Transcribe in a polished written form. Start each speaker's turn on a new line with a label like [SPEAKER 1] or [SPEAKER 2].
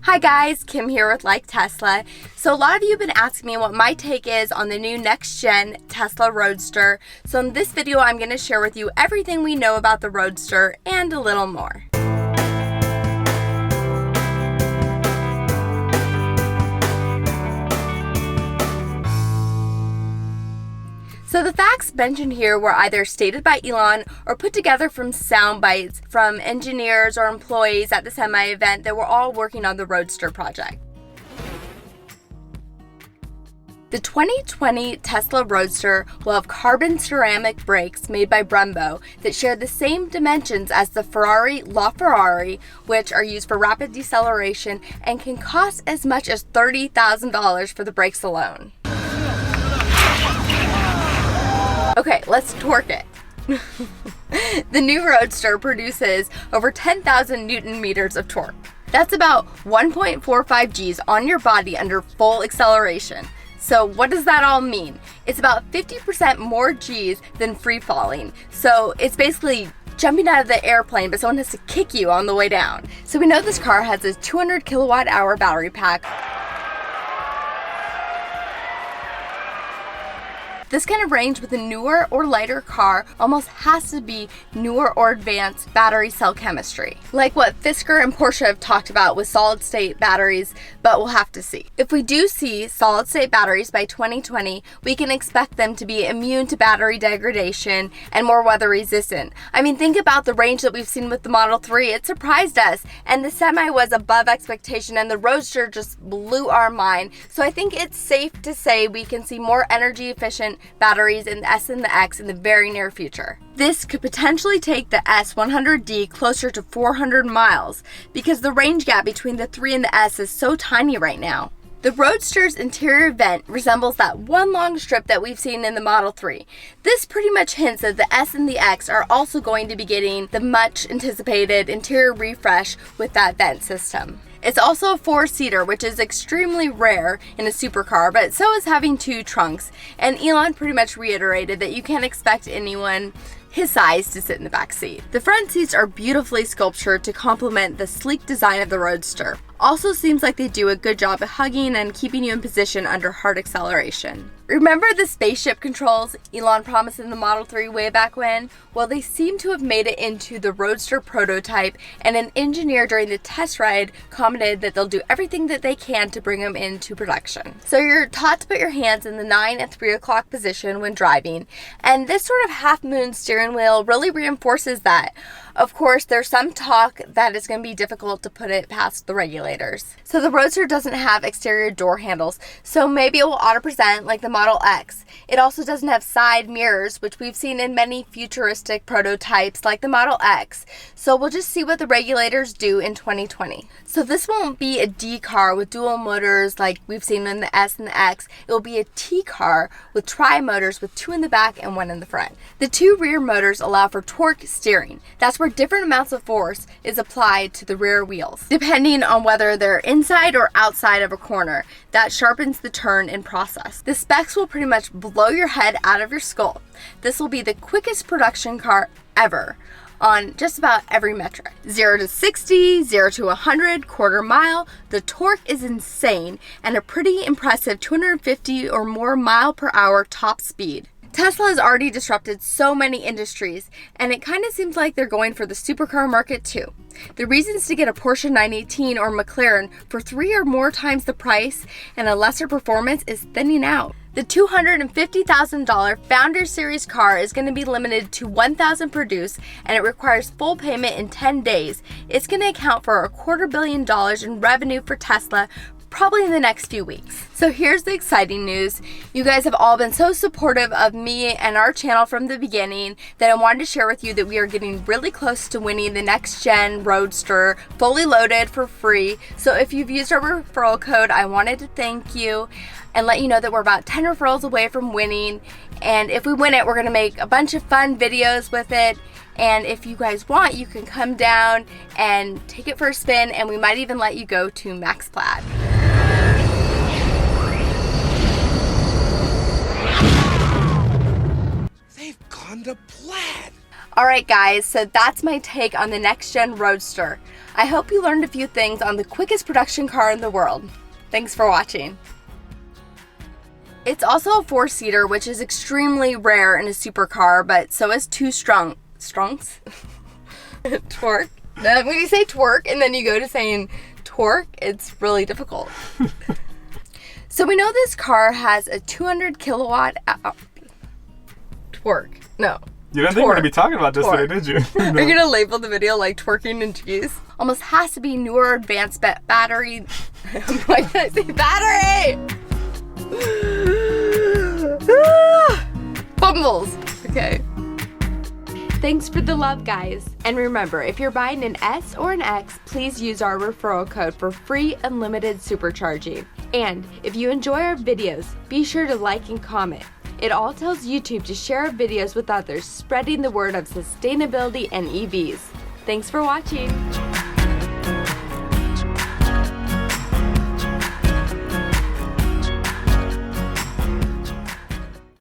[SPEAKER 1] Hi guys, Kim here with Like Tesla. So a lot of you have been asking me what my take is on the new next-gen Tesla Roadster. So in this video, I'm going to share with you everything we know about the Roadster and a little more. So the facts mentioned here were either stated by Elon or put together from sound bites from engineers or employees at the semi event that were all working on the Roadster project. The 2020 Tesla Roadster will have carbon ceramic brakes made by Brembo that share the same dimensions as the Ferrari LaFerrari, which are used for rapid deceleration and can cost as much as $30,000 for the brakes alone. Okay, let's torque it. The new Roadster produces over 10,000 Newton meters of torque. That's about 1.45 Gs on your body under full acceleration. So what does that all mean? It's about 50% more Gs than free falling. So it's basically jumping out of the airplane, but someone has to kick you on the way down. So we know this car has a 200 kilowatt hour battery pack. This kind of range with a newer or lighter car almost has to be newer or advanced battery cell chemistry, like what Fisker and Porsche have talked about with solid state batteries, but we'll have to see. If we do see solid state batteries by 2020, we can expect them to be immune to battery degradation and more weather resistant. I mean, think about the range that we've seen with the Model 3. It surprised us, and the Semi was above expectation, and the Roadster just blew our mind. So I think it's safe to say we can see more energy efficient batteries in the S and the X in the very near future. This could potentially take the S100D closer to 400 miles because the range gap between the 3 and the S is so tiny right now. The Roadster's interior vent resembles that one long strip that we've seen in the Model 3. This pretty much hints that the S and the X are also going to be getting the much anticipated interior refresh with that vent system. It's also a 4-seater, which is extremely rare in a supercar, but so is having 2 trunks. And Elon pretty much reiterated that you can't expect anyone his size to sit in the back seat. The front seats are beautifully sculptured to complement the sleek design of the Roadster. Also seems like they do a good job of hugging and keeping you in position under hard acceleration. Remember the spaceship controls Elon promised in the Model 3 way back when? Well, they seem to have made it into the Roadster prototype, and an engineer during the test ride commented that they'll do everything that they can to bring them into production. So you're taught to put your hands in the 9 and 3 o'clock position when driving, and this sort of half-moon steering wheel really reinforces that. Of course, there's some talk that it's going to be difficult to put it past the regulators. So the Roadster doesn't have exterior door handles, so maybe it will auto-present like the Model X. It also doesn't have side mirrors, which we've seen in many futuristic prototypes like the Model X. So we'll just see what the regulators do in 2020. So this won't be a D car with dual motors like we've seen in the S and the X. It will be a T car with tri-motors with 2 in the back and 1 in the front. The 2 rear motors allow for torque steering. That's where different amounts of force is applied to the rear wheels, depending on whether they're inside or outside of a corner. That sharpens the turn in process. The specs will pretty much blow your head out of your skull. This will be the quickest production car ever on just about every metric. 0 to 60, 0 to 100, quarter mile. The torque is insane and a pretty impressive 250 or more mile per hour top speed. Tesla has already disrupted so many industries, and it kind of seems like they're going for the supercar market too. The reasons to get a Porsche 918 or McLaren for 3 or more times the price and a lesser performance is thinning out. The $250,000 Founder Series car is going to be limited to 1,000 produced, and it requires full payment in 10 days. It's going to account for $250 million in revenue for Tesla, probably in the next few weeks. So here's the exciting news. You guys have all been so supportive of me and our channel from the beginning that I wanted to share with you that we are getting really close to winning the next gen Roadster fully loaded for free. So if you've used our referral code, I wanted to thank you and let you know that we're about 10 referrals away from winning. And if we win it, we're gonna make a bunch of fun videos with it. And if you guys want, you can come down and take it for a spin, and we might even let you go to Max Plaid. They've gone to Plaid. Alright guys, so that's my take on the next gen Roadster. I hope you learned a few things on the quickest production car in the world. Thanks for watching. It's also a 4-seater, which is extremely rare in a supercar, but so is 2 strongs? Torque. When you say twerk and then you go to saying torque, it's really difficult. So we know this car has a 200 kilowatt torque. No.
[SPEAKER 2] You didn't think we're going to be talking about this today, did you? No.
[SPEAKER 1] Are you going to label the video like twerking and cheese? Almost has to be newer advanced battery. Why did I say battery? Bumbles. Okay. Thanks for the love, guys. And remember, if you're buying an S or an X, please use our referral code for free unlimited supercharging. And if you enjoy our videos, be sure to like and comment. It all tells YouTube to share our videos with others, spreading the word of sustainability and EVs. Thanks for watching.